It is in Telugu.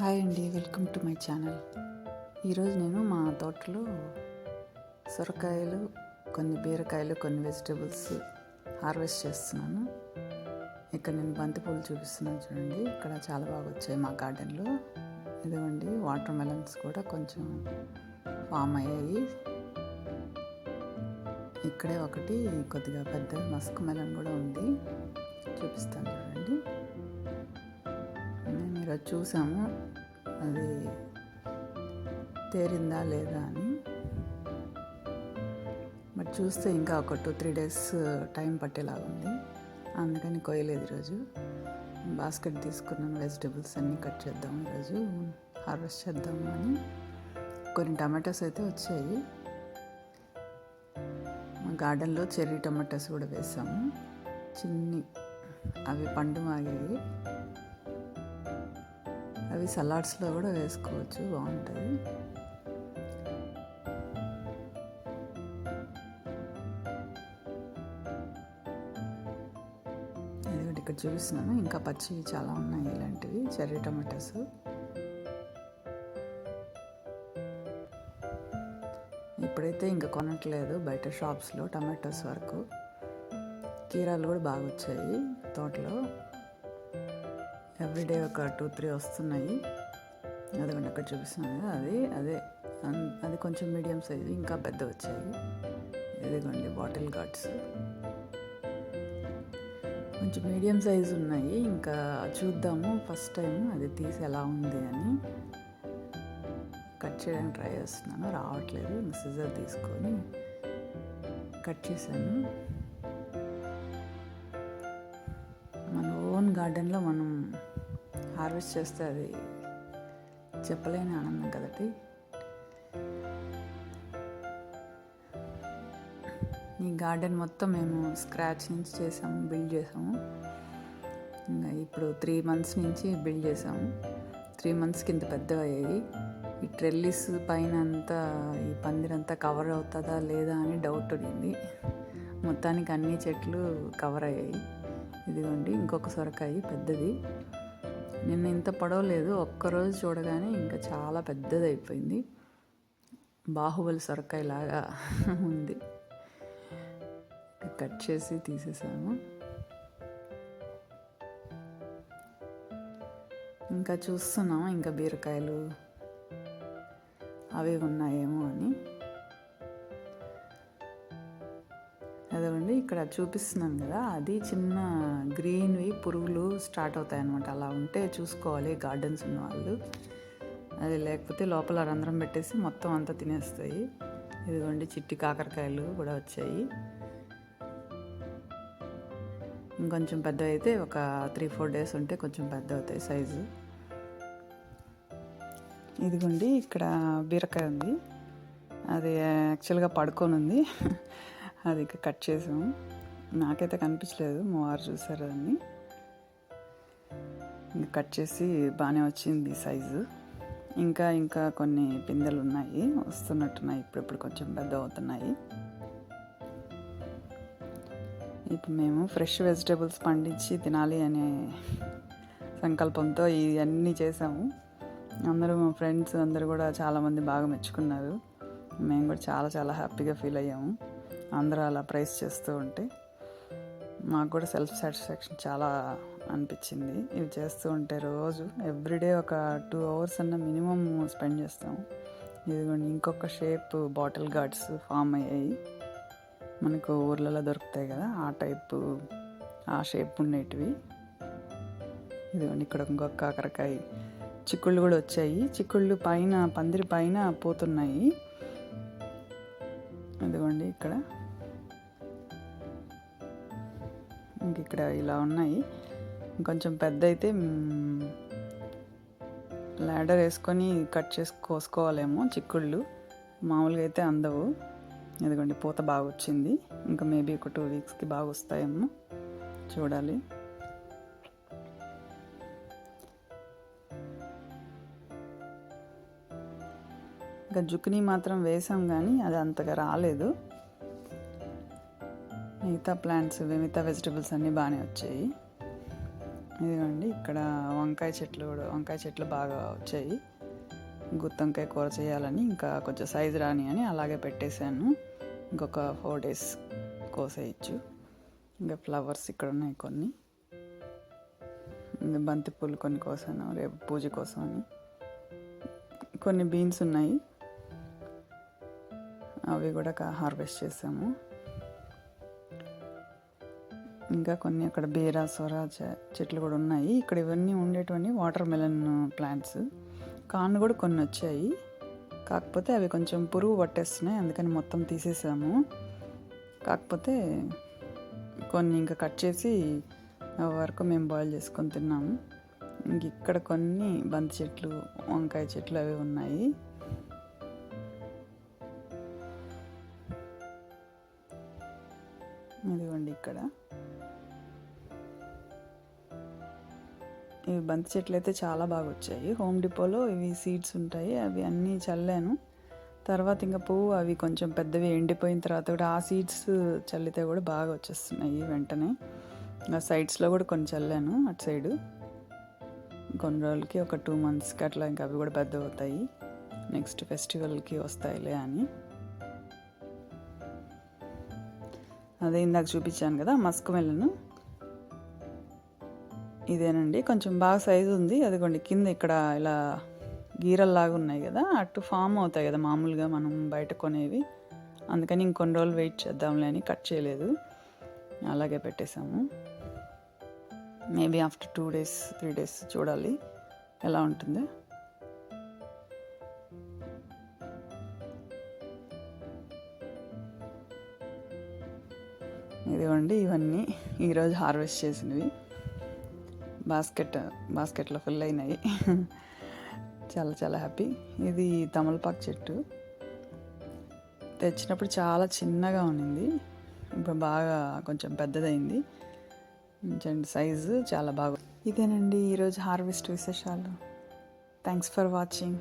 హాయ్ అండి, వెల్కమ్ టు మై ఛానల్. ఈరోజు నేను మా తోటలో సొరకాయలు, కొన్ని బీరకాయలు, కొన్ని వెజిటబుల్స్ హార్వెస్ట్ చేస్తున్నాను. ఇక్కడ నేను బంతిపూలు చూపిస్తున్నాను చూడండి. ఇక్కడ చాలా బాగా వచ్చాయి మా గార్డెన్లో. ఇదిగోండి, వాటర్ మెలన్స్ కూడా కొంచెం ఫామ్ అయ్యాయి. ఇక్కడే ఒకటి కొద్దిగా పెద్ద మస్క్ మెలన్ కూడా ఉంది, చూపిస్తాను చూడండి. మేము ఈరోజు చూసాము అది తేరిందా లేదా అని. బట్ చూస్తే ఇంకా ఒక 2-3 days టైం పట్టేలాగా ఉంది, అందుకని కోయలేదు ఈరోజు. బాస్కెట్ తీసుకున్నాను, వెజిటబుల్స్ అన్నీ కట్ చేద్దాం ఈరోజు, హార్వెస్ట్ చేద్దాము అని. కొన్ని టమాటోస్ అయితే వచ్చాయి. మా గార్డెన్లో చెర్రీ టమాటోస్ కూడా వేసాము, చిన్ని, అవి పండు మాగాయి. అవి సలాడ్స్లో కూడా వేసుకోవచ్చు, బాగుంటుంది. ఇక్కడ చూపిస్తున్నాను, ఇంకా పచ్చివి చాలా ఉన్నాయి ఇలాంటివి చెర్రీ టమాటోస్. ఇప్పుడైతే ఇంకా కొనట్లేదు బయట షాప్స్లో టమాటోస్ వరకు. కీరాలు కూడా బాగా వచ్చాయి తోటలో, ఎవ్రీడే ఒక 2-3 వస్తున్నాయి. అదిగోండి అక్కడ చూపిస్తున్నాను కదా, అది కొంచెం మీడియం సైజు, ఇంకా పెద్ద వచ్చాయి. ఇదిగోండి బాటిల్ గార్డ్స్, కొంచెం మీడియం సైజు ఉన్నాయి. ఇంకా చూద్దాము, ఫస్ట్ టైం అది తీసి ఎలా ఉంది అని కట్ చేయడానికి ట్రై చేస్తున్నాను, రావట్లేదు. సిజర్ తీసుకొని కట్ చేశాను. మన ఓన్ గార్డెన్లో మనం హార్వెస్ట్ చేస్తే అది చెప్పలేని ఆనందం కదటి. ఈ గార్డెన్ మొత్తం మేము స్క్రాచ్ నుంచి చేసాము, బిల్డ్ చేసాము. ఇంకా ఇప్పుడు 3 months నుంచి బిల్డ్ చేసాము. 3 monthsకి ఇంత పెద్దగా అయ్యాయి. ఈ ట్రెల్లిస్ పైన అంతా, ఈ పందిరంతా కవర్ అవుతుందా లేదా అని డౌట్ ఉండింది. మొత్తానికి అన్ని చెట్లు కవర్ అయ్యాయి. ఇదిగోండి ఇంకొక సొరకాయ పెద్దది. నిన్న ఇంత పొడవలేదు, ఒక్కరోజు చూడగానే ఇంకా చాలా పెద్దది అయిపోయింది. బాహుబలి సొరకాయ లాగా ఉంది. కట్ చేసి తీసేసాము. ఇంకా చూస్తున్నాము, ఇంకా బీరకాయలు అవి ఉన్నాయేమో అని. అదండి ఇక్కడ చూపిస్తున్నాను కదా, అది చిన్న గ్రీన్వి పురుగులు స్టార్ట్ అవుతాయి అన్నమాట. అలా ఉంటే చూసుకోవాలి గార్డెన్స్ ఉన్న వాళ్ళు, అది లేకపోతే లోపల రంధ్రం పెట్టేసి మొత్తం అంతా తినేస్తాయి. ఇదిగోండి చిట్టి కాకరకాయలు కూడా వచ్చాయి. ఇంకొంచెం పెద్ద అయితే ఒక 3-4 days ఉంటే కొంచెం పెద్ద అవుతాయి సైజు. ఇదిగోండి ఇక్కడ బీరకాయ ఉంది, అది యాక్చువల్గా పడుకొని ఉంది. అది కట్ చేసాము, నాకైతే కనిపించలేదు, మా వారు చూసారు దాన్ని. ఇంకా కట్ చేసి బాగానే వచ్చింది సైజు. ఇంకా కొన్ని పిందెలు ఉన్నాయి, వస్తున్నట్టున్నాయి, ఇప్పుడిప్పుడు కొంచెం పెద్ద అవుతున్నాయి. ఇప్పుడు మేము ఫ్రెష్ వెజిటేబుల్స్ పండించి తినాలి అనే సంకల్పంతో ఇవన్నీ చేసాము. అందరూ, మా ఫ్రెండ్స్ అందరూ కూడా చాలామంది బాగా మెచ్చుకున్నారు. మేము కూడా చాలా చాలా హ్యాపీగా ఫీల్ అయ్యాము. అందరూ అలా ప్రైజ్ చేస్తూ ఉంటే మాకు కూడా సెల్ఫ్ సాటిస్ఫాక్షన్ చాలా అనిపించింది. ఇవి చేస్తూ ఉంటే రోజు ఎవ్రీడే ఒక 2 hours అన్న మినిమం స్పెండ్ చేస్తాము. ఇదిగోండి ఇంకొక షేప్ బాటిల్ గార్డ్స్ ఫామ్ అయ్యాయి, మనకు ఊర్లలో దొరుకుతాయి కదా ఆ టైపు, ఆ షేప్ ఉండేటివి. ఇదిగోండి ఇక్కడ ఇంకొక కాకరకాయ, చిక్కుళ్ళు కూడా వచ్చాయి. చిక్కుళ్ళు పైన పందిరి పైన పోతున్నాయి. ఇదిగోండి ఇక్కడ ఇక్కడ ఇలా ఉన్నాయి. కొంచెం పెద్ద అయితే ల్యాడర్ వేసుకొని కట్ చేసి కోసుకోవాలేమో చిక్కుళ్ళు, మామూలుగా అయితే అందవు. ఇదిగోండి పూత బాగా వచ్చింది, ఇంకా మేబీ ఒక 2 weeksకి బాగా వస్తాయేమో, చూడాలి. ఇంకా జుకినీ మాత్రం వేసాం కానీ అది అంతగా రాలేదు. మిగతా ప్లాంట్స్, మిగతా వెజిటబుల్స్ అన్నీ బాగానే వచ్చాయి. ఇదిగోండి ఇక్కడ వంకాయ చెట్లు బాగా వచ్చాయి. గుత్తొంకాయ కూర చేయాలని ఇంకా కొంచెం సైజు రాని అని అలాగే పెట్టేశాను. ఇంకొక 4 days కోసేయచ్చు. ఇంకా ఫ్లవర్స్ ఇక్కడ ఉన్నాయి కొన్ని. ఇంకా బంతిపూలు కొన్ని కోసాను రేపు పూజ కోసం అని. కొన్ని బీన్స్ ఉన్నాయి, అవి కూడా హార్వెస్ట్ చేసాము. ఇంకా కొన్ని అక్కడ బీర సొర చెట్లు కూడా ఉన్నాయి. ఇక్కడ ఇవన్నీ ఉండేటువంటి వాటర్ మెలన్ ప్లాంట్స్. కాన్ కూడా కొన్ని వచ్చాయి, కాకపోతే అవి కొంచెం పురుగు పట్టేస్తున్నాయి, అందుకని మొత్తం తీసేసాము. కాకపోతే కొన్ని ఇంకా కట్ చేసి వరకు మేము బాయిల్ చేసుకొని తిన్నాము. ఇంక ఇక్కడ కొన్ని బంతి చెట్లు, వంకాయ చెట్లు అవి ఉన్నాయి. ఇదిగోండి ఇక్కడ ఇవి బంతి చెట్లు అయితే చాలా బాగా వచ్చాయి. హోమ్ డిపోలో ఇవి సీడ్స్ ఉంటాయి, అవి అన్నీ చల్లాను. తర్వాత ఇంకా పువ్వు అవి కొంచెం పెద్దవి ఎండిపోయిన తర్వాత కూడా ఆ సీడ్స్ చల్లితే కూడా బాగా వచ్చేస్తున్నాయి వెంటనే. ఆ సైడ్స్లో కూడా కొన్ని చల్లాను అటు సైడు. కొన్ని రోజులకి ఒక 2 monthsకి అట్లా ఇంకా అవి కూడా పెద్ద అవుతాయి, నెక్స్ట్ ఫెస్టివల్కి వస్తాయిలే అని. అదే ఇందాక చూపించాను కదా మస్క్ మెలను, ఇదేనండి. కొంచెం బాగా సైజు ఉంది. అదిగోండి కింద ఇక్కడ ఇలా గీరల్లాగా ఉన్నాయి కదా, అటు ఫామ్ అవుతాయి కదా మామూలుగా మనం బయట కొనేవి. అందుకని ఇంకొన్ని రోజులు వెయిట్ చేద్దాంలే అని కట్ చేయలేదు, అలాగే పెట్టేశాము. మేబీ ఆఫ్టర్ 2 days 3 days చూడాలి ఎలా ఉంటుందో. ఇదిగోండి ఇవన్నీ ఈరోజు హార్వెస్ట్ చేసినవి. బాస్కెట్లో ఫుల్ అయినాయి. చాలా చాలా హ్యాపీ. ఇది తమలపాకు చెట్టు, తెచ్చినప్పుడు చాలా చిన్నగా ఉన్నింది, ఇప్పుడు బాగా కొంచెం పెద్దదైంది, సైజు చాలా బాగా. ఇదేనండి ఈరోజు హార్వెస్ట్ విశేషాలు. Thanks for watching.